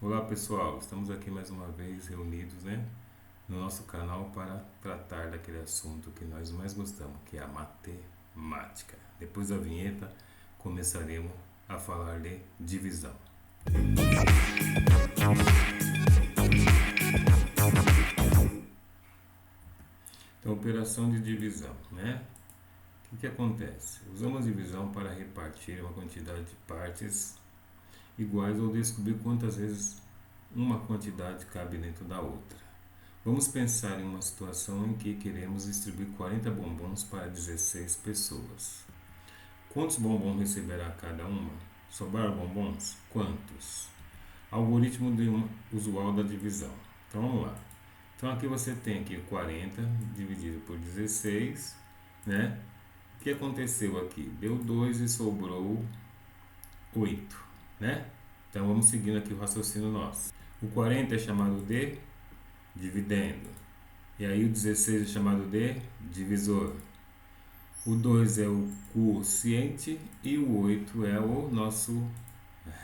Olá pessoal, estamos aqui mais uma vez reunidos, no nosso canal para tratar daquele assunto que nós mais gostamos, que é a matemática. Depois da vinheta, começaremos a falar de divisão. Então, operação de divisão, O que acontece? Usamos a divisão para repartir uma quantidade de partes iguais ou descobrir quantas vezes uma quantidade cabe dentro da outra. Vamos pensar em uma situação em que queremos distribuir 40 bombons para 16 pessoas. Quantos bombons receberá cada uma? Sobraram bombons? Quantos? Algoritmo usual da divisão. Então vamos lá. Então aqui você tem aqui 40 dividido por 16, O que aconteceu aqui? Deu 2 e sobrou 8, Então vamos seguindo aqui o raciocínio nosso. O 40 é chamado de dividendo. E aí o 16 é chamado de divisor. O 2 é o quociente e o 8 é o nosso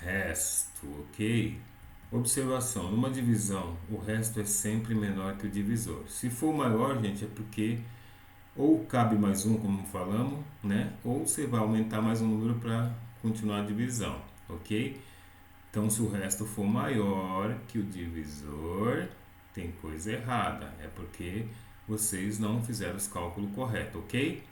resto, ok? Observação, numa divisão o resto é sempre menor que o divisor. Se for maior, gente, é porque ou cabe mais um, como falamos, ou você vai aumentar mais um número para continuar a divisão, ok? Então, se o resto for maior que o divisor, tem coisa errada. É porque vocês não fizeram os cálculos corretos, ok?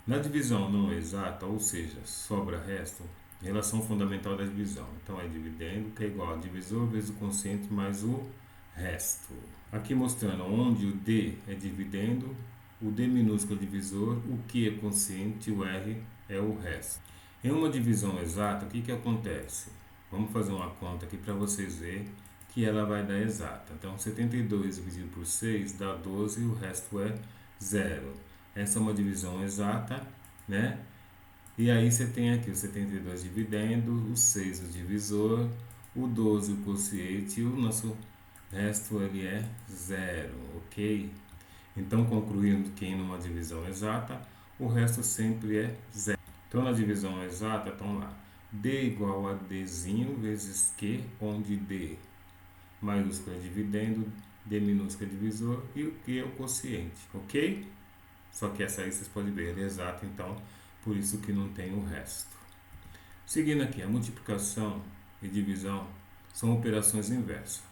Na divisão não exata, ou seja, sobra resto, relação fundamental da divisão. Então, é dividendo, que é igual a divisor vezes o quociente mais o resto. Aqui mostrando onde o D é dividendo, o D minúsculo é divisor, o Q é quociente e o R é o resto. Em uma divisão exata, o que acontece? Vamos fazer uma conta aqui para vocês verem que ela vai dar exata. Então, 72 dividido por 6 dá 12 e o resto é 0. Essa é uma divisão exata, E aí você tem aqui o 72 dividendo, o 6 o divisor, o 12 o quociente e o nosso resto ele é 0, ok? Então, concluindo que em uma divisão exata, o resto sempre é 0. Então, na divisão exata, estão lá. D igual a Dzinho vezes Q, onde D maiúsculo é dividendo, D minúsculo é divisor e o Q é o quociente, ok? Só que essa aí vocês podem ver, ela é exata, então por isso que não tem o resto. Seguindo aqui, a multiplicação e divisão são operações inversas.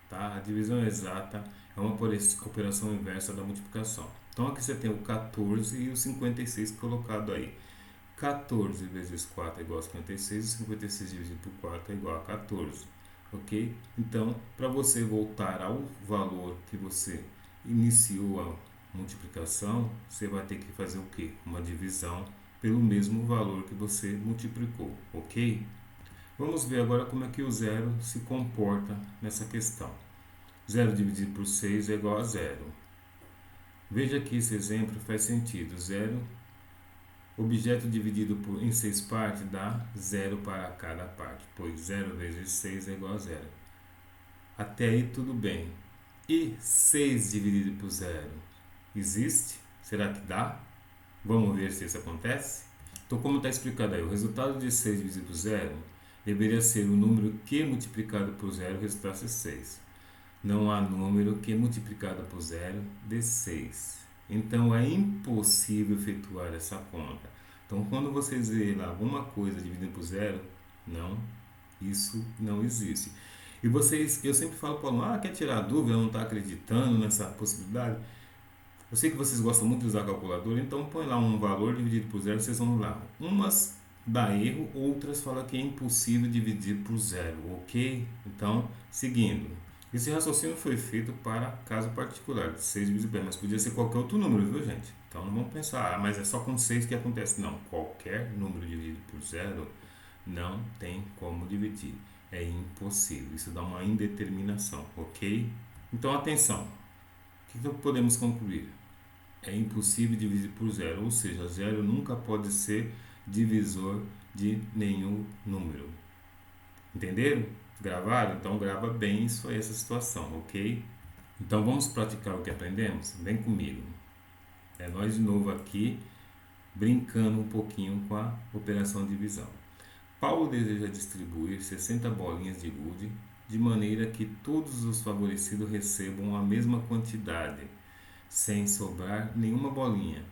Tá? A divisão exata é uma operação inversa da multiplicação. Então aqui você tem o 14 e o 56 colocado aí. 14 vezes 4 é igual a 56 e 56 dividido por 4 é igual a 14. Ok? Então, para você voltar ao valor que você iniciou a multiplicação, você vai ter que fazer o quê? Uma divisão pelo mesmo valor que você multiplicou, ok? Vamos ver agora como é que o zero se comporta nessa questão. 0 dividido por 6 é igual a 0. Veja que esse exemplo faz sentido. 0, objeto dividido em 6 partes dá 0 para cada parte, pois 0 vezes 6 é igual a 0. Até aí tudo bem. E 6 dividido por 0? Existe? Será que dá? Vamos ver se isso acontece? Então, como está explicado aí, o resultado de 6 dividido por 0 deveria ser o número que multiplicado por 0 resultasse 6. Não há número que multiplicado por 0 dê 6. Então, é impossível efetuar essa conta. Então, quando vocês verem lá alguma coisa dividindo por 0, não, isso não existe. E vocês, eu sempre falo para o aluno, quer tirar dúvida, não está acreditando nessa possibilidade? Eu sei que vocês gostam muito de usar a calculadora, então põe lá um valor dividido por 0, vocês vão lá. Umas dá erro, outras falam que é impossível dividir por 0, ok? Então, seguindo. Esse raciocínio foi feito para caso particular, de 6 vezes bem, mas podia ser qualquer outro número, viu, gente? Então não vamos pensar, mas é só com 6 que acontece. Não, qualquer número dividido por 0 não tem como dividir. É impossível, isso dá uma indeterminação, ok? Então atenção, o que podemos concluir? É impossível dividir por 0, ou seja, 0 nunca pode ser divisor de nenhum número. Entenderam? Gravaram? Então grava bem isso aí, essa situação, ok? Então vamos praticar o que aprendemos? Vem comigo. É nós de novo aqui, brincando um pouquinho com a operação de divisão. Paulo deseja distribuir 60 bolinhas de gude de maneira que todos os favorecidos recebam a mesma quantidade, sem sobrar nenhuma bolinha,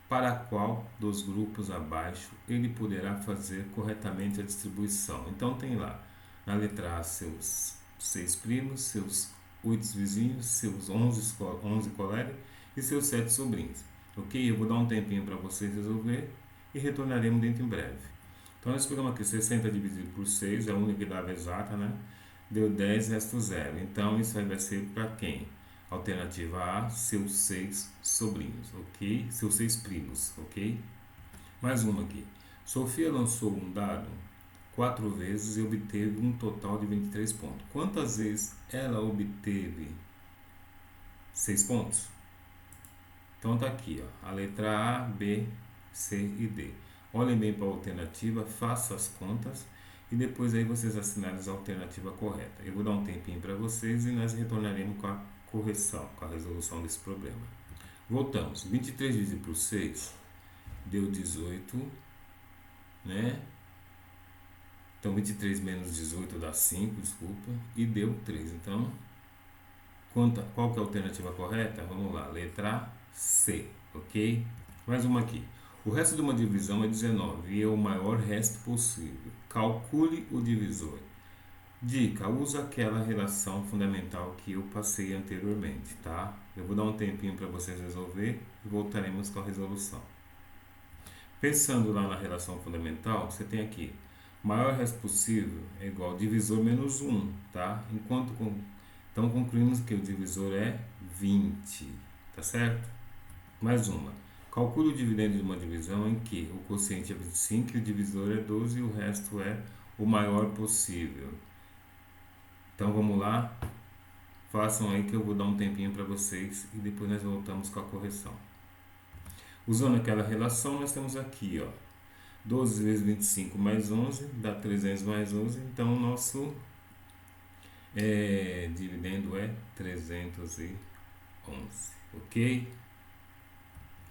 para qual dos grupos abaixo ele poderá fazer corretamente a distribuição. Então tem lá, na letra A, seus 6 primos, seus 8 vizinhos, seus 11 colegas e seus 7 sobrinhos. Ok? Eu vou dar um tempinho para vocês resolver e retornaremos dentro em breve. Então nós pegamos aqui 60 dividido por 6, é a única que dava exata, né? Deu 10, resta 0. Então isso aí vai ser para quem? Alternativa A, seus 6 sobrinhos, ok? Seus 6 primos, ok? Mais uma aqui. Sofia lançou um dado 4 vezes e obteve um total de 23 pontos. Quantas vezes ela obteve 6 pontos? Então tá aqui, ó, a letra A, B, C e D. Olhem bem para a alternativa, façam as contas e depois aí vocês assinarem a alternativa correta. Eu vou dar um tempinho para vocês e nós retornaremos com a correção, com a resolução desse problema. Voltamos. 23 dividido por 6 deu 18, né? Então 23 menos 18 dá 5, desculpa, e deu 3. Então, qual que é a alternativa correta? Vamos lá, letra C, ok? Mais uma aqui. O resto de uma divisão é 19 e é o maior resto possível. Calcule o divisor. Dica, usa aquela relação fundamental que eu passei anteriormente, tá? Eu vou dar um tempinho para vocês resolver e voltaremos com a resolução. Pensando lá na relação fundamental, você tem aqui, maior resto possível é igual a divisor menos 1, tá? Então concluímos que o divisor é 20, tá certo? Mais uma. Calcule o dividendo de uma divisão em que o quociente é 25 e o divisor é 12 e o resto é o maior possível. Então vamos lá, façam aí que eu vou dar um tempinho para vocês e depois nós voltamos com a correção. Usando aquela relação, nós temos aqui, ó, 12 vezes 25 mais 11 dá 300 mais 11, então o nosso dividendo é 311, ok?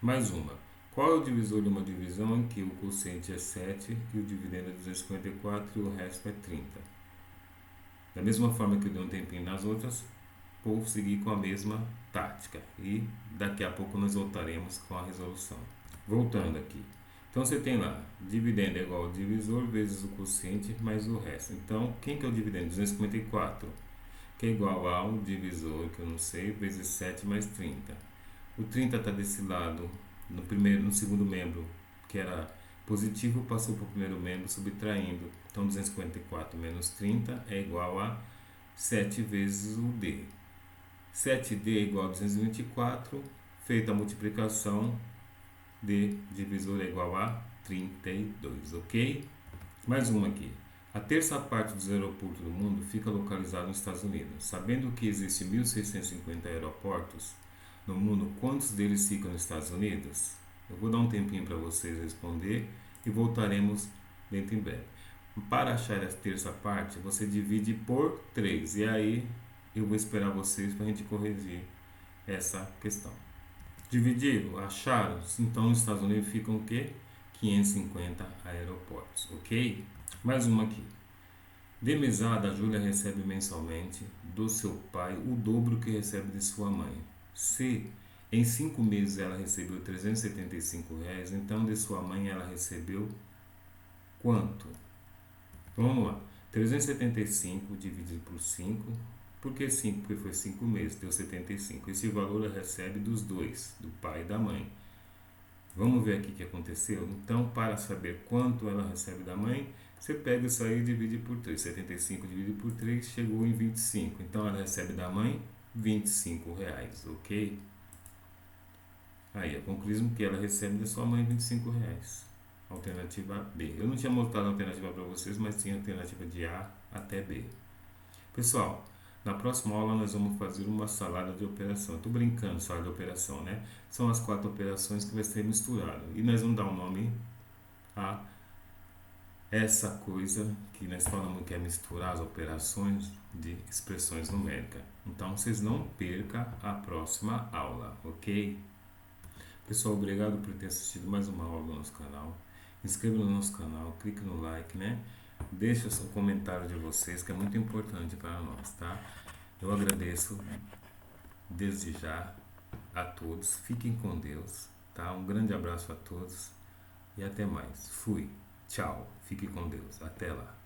Mais uma. Qual é o divisor de uma divisão em que o quociente é 7 e o dividendo é 254 e o resto é 30? Da mesma forma que eu dei um tempinho nas outras, vou seguir com a mesma tática e daqui a pouco nós voltaremos com a resolução. Voltando aqui. Então você tem lá, dividendo é igual ao divisor vezes o quociente mais o resto. Então, quem que é o dividendo? 254, que é igual ao divisor, que eu não sei, vezes 7 mais 30. O 30 está desse lado, no segundo membro, que era positivo, passou para o primeiro membro, subtraindo. Então, 254 menos 30 é igual a 7 vezes o D. 7D é igual a 224, feita a multiplicação, D divisor é igual a 32, ok? Mais uma aqui. A terça parte dos aeroportos do mundo fica localizada nos Estados Unidos. Sabendo que existem 1.650 aeroportos no mundo, quantos deles ficam nos Estados Unidos? Eu vou dar um tempinho para vocês responder e voltaremos dentro em breve. Para achar a terça parte, você divide por 3 e aí eu vou esperar vocês para a gente corrigir essa questão. Dividiram, acharam? Então nos Estados Unidos ficam o quê? 550 aeroportos, ok? Mais uma aqui. De mesada, a Júlia recebe mensalmente do seu pai o dobro que recebe de sua mãe. Se em 5 meses ela recebeu R$ 375, então de sua mãe ela recebeu quanto? Vamos lá. 375 dividido por 5. Por que 5? Porque foi 5 meses, deu 75. Esse valor ela recebe dos dois, do pai e da mãe. Vamos ver aqui o que aconteceu? Então, para saber quanto ela recebe da mãe, você pega isso aí e divide por 3. 75 dividido por 3 chegou em 25. Então, ela recebe da mãe R$ 25, ok? Aí, concluímos que ela recebe da sua mãe R$ 25. Alternativa B. Eu não tinha mostrado a alternativa para vocês, mas tinha a alternativa de A até B. Pessoal, na próxima aula nós vamos fazer uma salada de operação. Estou brincando, salada de operação, né? São as 4 operações que vai ser misturado. E nós vamos dar um nome a essa coisa que nós falamos que é misturar as operações de expressões numéricas. Então, vocês não percam a próxima aula, ok? Pessoal, obrigado por ter assistido mais uma aula do nosso canal. Inscreva no nosso canal, clique no like, né? Deixa o comentário de vocês, que é muito importante para nós, tá? Eu agradeço desde já a todos. Fiquem com Deus, tá? Um grande abraço a todos e até mais. Fui. Tchau. Fique com Deus. Até lá.